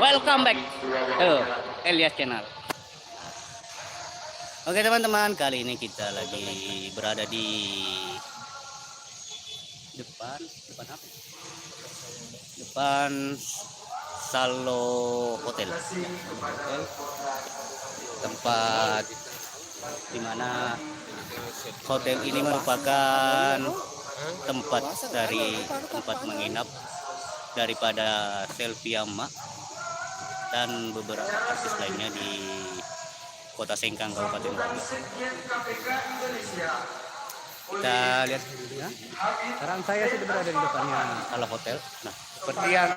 Welcome back to Elias Channel. Oke teman-teman, kali ini kita lagi berada di depan apa? Depan Salo Hotel. Tempat dimana hotel ini merupakan tempat menginap daripada Selfie Amma dan beberapa artis lainnya di Kota Sengkang, Kabupaten Bogor. Kita lihat ya. Sekarang saya sudah berada di depannya Salo Hotel. Nah, seperti yang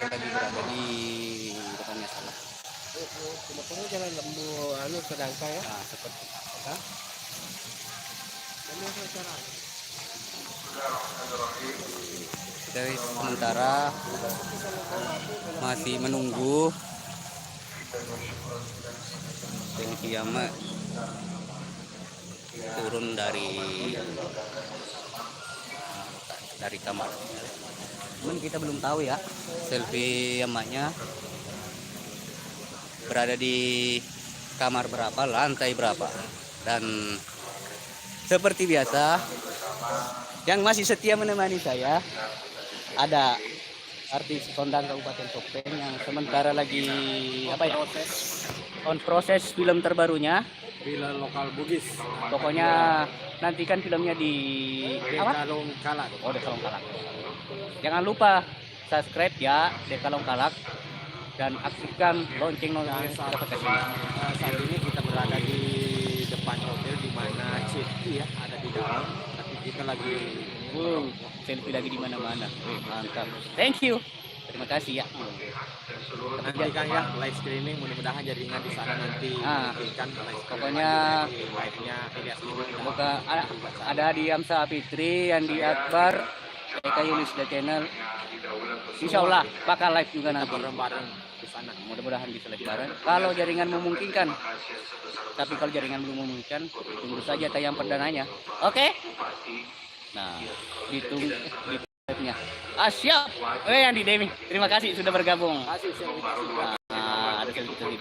lagi berada di depannya Salo. Cuma jalan lembu sedangka ya. Nah, seperti dari sementara masih menunggu Selfie Amma turun dari kamar. Cuman kita belum tahu ya Selfie Amma-nya berada di kamar berapa, lantai berapa. Dan seperti biasa yang masih setia menemani saya ada artis kondang Kabupaten Sopeng yang sementara lagi proses film terbarunya, Film lokal Bugis. pokoknya nantikan filmnya di Dekalong Kalak. Oh, Dekalong Kalak. Jangan lupa subscribe ya Dekalong Kalak dan aktifkan lonceng notifikasi. Saat ini kita berada di depan hotel di mana Citi ya ada di dalam, tapi kita lagi Selfie lagi di mana-mana. Mantap. Thank you. Terima kasih ya. nantikan ya live streaming, mudah-mudahan jaringan di sana nanti memungkinkan pokoknya live-nya Elias ini. Semoga ada di Amsa Fitri, Andi Akbar, Eka Yulis Channel. Insya Allah bakal live juga nanti bareng-bareng di sana. Mudah-mudahan bisa live bareng. Kalau jaringan memungkinkan. Tapi kalau jaringan belum memungkinkan, tunggu saja tayang perdananya. Oke? Nah, ditunggu di live-nya. Siap. Andi Dewi, terima kasih sudah bergabung. Nah, ada Selfie.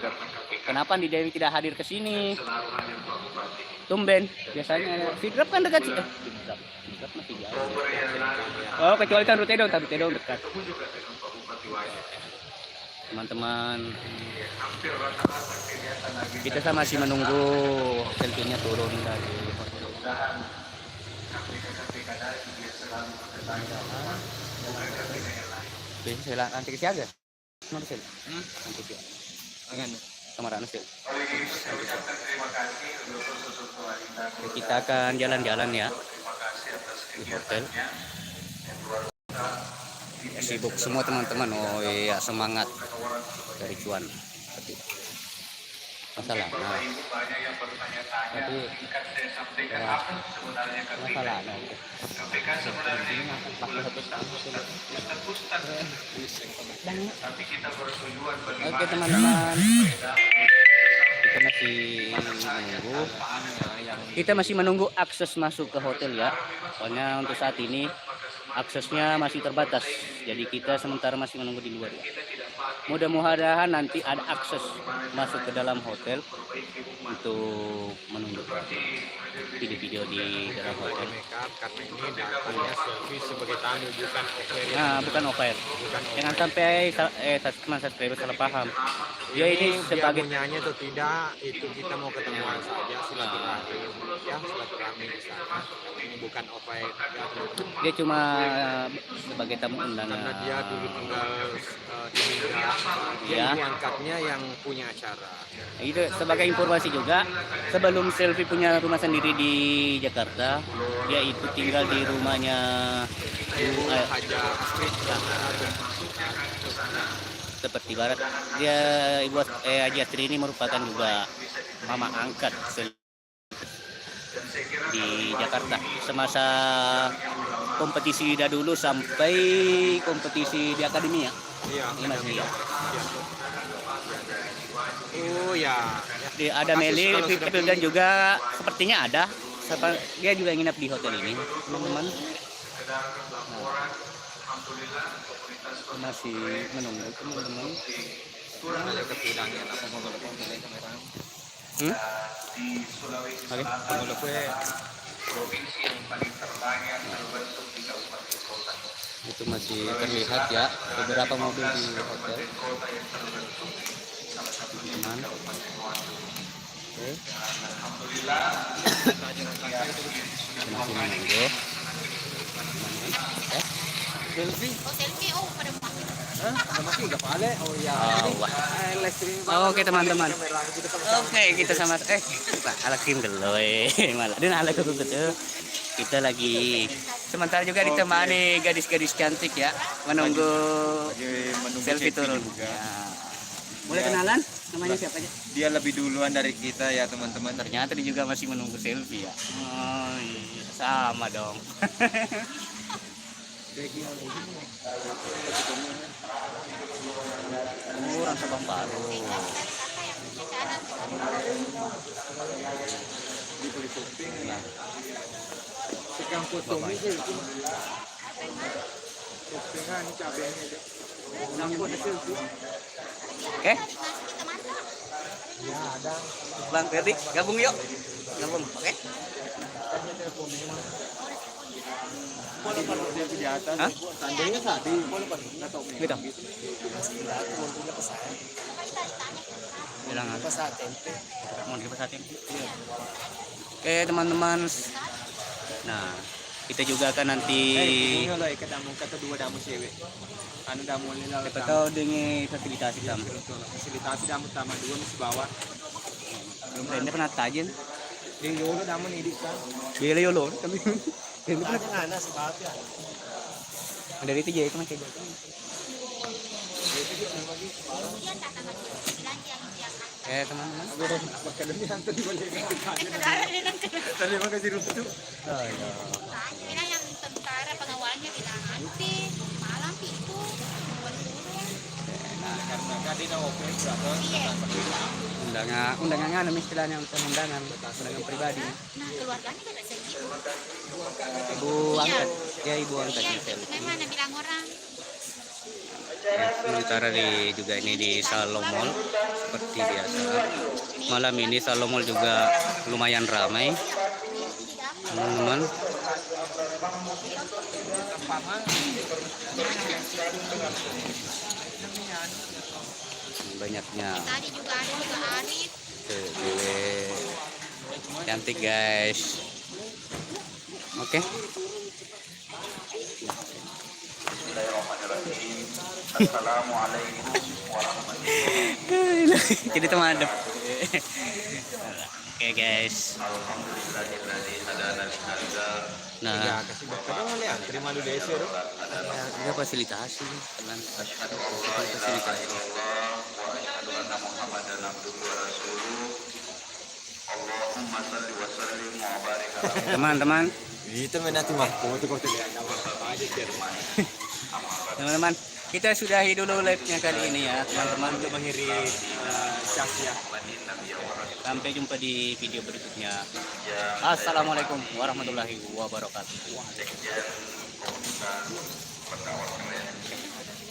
Kenapa Andi Dewi tidak hadir ke sini? Tumben, biasanya Fidrap kan dekat sih. Fidrap masih jauh. Oh, kecuali kan Rute dong dekat. Teman-teman, kita masih menunggu Selfie-nya turun dari hotel. Saya nanti ke siaga. Mana sih? Nanti ke. Akan kamar anak sih. Kita akan jalan-jalan ya di hotel. Sibuk semua teman-teman. Oh iya, semangat dari cuan. Masalah. Nah. Tapi masalah. Oke teman-teman, kita masih menunggu akses masuk ke hotel ya. Soalnya untuk saat ini aksesnya masih terbatas, jadi kita sementara masih menunggu di luar ya. Mudah-mudahan nanti ada akses masuk ke dalam hotel untuk menunggu video-video di dalam hotel. Karena ini datangnya Selfie sebagai tamu, bukan offer. Nah, bukan offer. Jangan sampai subscriber salah paham. Dia ini sebagai nyanyi atau tidak, itu kita mau ketemuan saja, silaturahmi ya, silaturahmi di sana. Ini bukan offer. Dia cuma sebagai tamu undangan. Karena dia dulu tinggal di Minang, dia diangkatnya yang punya acara. Itu sebagai informasi juga, sebelum Selfie punya rumah sendiri di Jakarta, dia itu tinggal di rumahnya Haja Astrid seperti barat. Dia Ibu Haji Astrid ini merupakan juga mama angkat di Jakarta semasa kompetisi dahulu sampai kompetisi di akademi ya. Iya, masih ya. Oh ya. Ada Meli, Pipil dan juga sepertinya ada. Dia juga nginap di hotel ini, teman-teman. Nah. masih menunggu teman-teman. Ada ketilangnya apa mau telepon nilai kamera. Hmm? Oke. Mau telepon Itu masih terlihat ya beberapa mobil di hotel. Teman. Oke. Masih menunggu. selfie. Oh, selfie. Oh, pada mau. Hah? Ada masih enggak pale? Oh iya. Live streaming Oke teman-teman. Oke kita sama ala kim geloy malah dan ala kuku gitu. Kita lagi sementara juga ditemani gadis-gadis cantik ya menunggu selfie turun. Ya. Boleh kenalan? Namanya siapa aja? Dia lebih duluan dari kita ya teman-teman. Ternyata dia juga masih menunggu selfie ya. Oh, iya. Sama dong. Orang Sabang Baru. Sekarang foto ini selfie. Postingan ini cabenya aja. Nampak ada selfie. Oke, Ya ada. Bang Ferdi, gabung yuk. Gabung, oke? Boleh pada selfie di atas. Hah? Tandanya tadi. Boleh pada. Enggak tahu. Gitu. Bilang apa? Mau di pesawat tempe. Oke teman-teman. Nah, kita juga akan nanti. Kalau ikat damu kata dua damu cewek. Anu damu nila. Siapa tahu dengan fasilitasi sama. Fasilitasi damu utama dua mesti bawa. Ini pernah tajin. Yang yolo damu nih di kan. Bila yolo kami. Ini pernah. Ada sebab ya. Dari itu jadi itu macam itu. Oke teman-teman. Makanya hantar di balik. Tadi makasih rusuh. Kira yang tentara pengawalnya bilang nanti malam itu Karena tadi na oke berapa? Undangan anu istilahnya untuk undangan pribadi. nah keluarganya kan sedih. Ibu angkat, ya ibu angkat Iya, Michelle. memang ada bilang orang. Sementara juga ini di Salomol seperti biasa. Malam ini Salomol juga lumayan ramai, teman-teman. Banyaknya Tadi juga ada juga Arif. cewek cantik guys. Oke. Assalamualaikum warahmatullahi Jadi teman adep. Oke guys. Nah, kasih bakal dong lihat. Terima dulu desa dong. ada fasilitasi, teman. Fasilitasi. Teman-teman, Itu menanti mah. Kau tuh kau tuh. teman-teman, kita sudahi dulu live-nya kali ini ya, teman-teman. Untuk mengakhiri cas ya. Sampai jumpa di video berikutnya. Assalamualaikum warahmatullahi wabarakatuh.